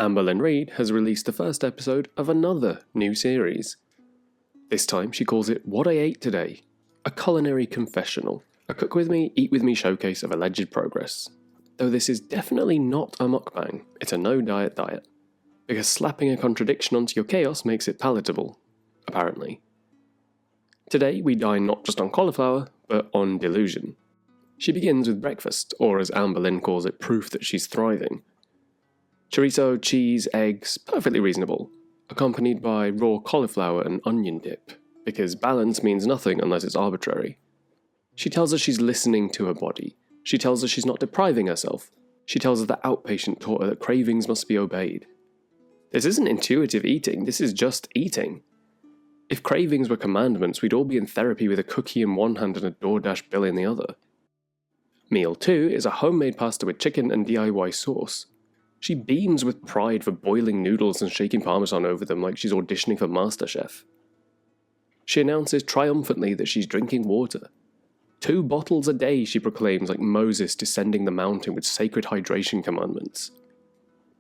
Amberlynn Reid has released the first episode of another new series. This time she calls it What I Ate Today, a culinary confessional, a cook with me, eat with me showcase of alleged progress. Though this is definitely not a mukbang, it's a no-diet diet. Because slapping a contradiction onto your chaos makes it palatable, apparently. Today we dine not just on cauliflower, but on delusion. She begins with breakfast, or as Amberlynn calls it, proof that she's thriving. Chorizo, cheese, eggs, perfectly reasonable, accompanied by raw cauliflower and onion dip, because balance means nothing unless it's arbitrary. She tells us she's listening to her body. She tells us she's not depriving herself. She tells us that outpatient taught her that cravings must be obeyed. This isn't intuitive eating, this is just eating. If cravings were commandments, we'd all be in therapy with a cookie in one hand and a DoorDash bill in the other. Meal 2 is a homemade pasta with chicken and DIY sauce. She beams with pride for boiling noodles and shaking parmesan over them like she's auditioning for MasterChef. She announces triumphantly that she's drinking water. 2 bottles a day, she proclaims, like Moses descending the mountain with sacred hydration commandments.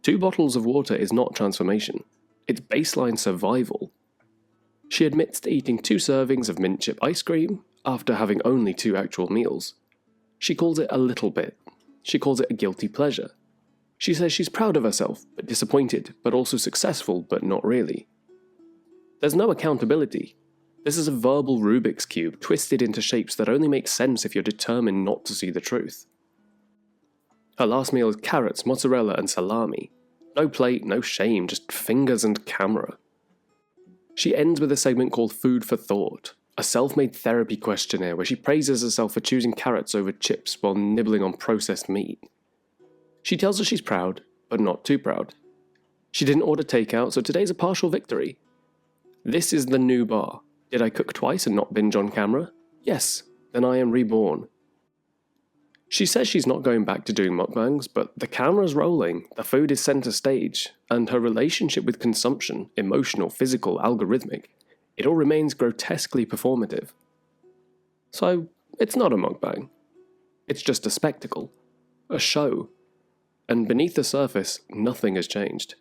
2 bottles of water is not transformation. It's baseline survival. She admits to eating 2 servings of mint chip ice cream after having only 2 actual meals. She calls it a little bit. She calls it a guilty pleasure. She says she's proud of herself, but disappointed, but also successful, but not really. There's no accountability. This is a verbal Rubik's Cube twisted into shapes that only make sense if you're determined not to see the truth. Her last meal is carrots, mozzarella, and salami. No plate, no shame, just fingers and camera. She ends with a segment called Food for Thought, a self-made therapy questionnaire where she praises herself for choosing carrots over chips while nibbling on processed meat. She tells us she's proud, but not too proud. She didn't order takeout, so today's a partial victory. This is the new bar. Did I cook twice and not binge on camera? Yes, then I am reborn. She says she's not going back to doing mukbangs, but the camera's rolling, the food is center stage, and her relationship with consumption, emotional, physical, algorithmic, it all remains grotesquely performative. So, it's not a mukbang. It's just a spectacle. A show. And beneath the surface, nothing has changed.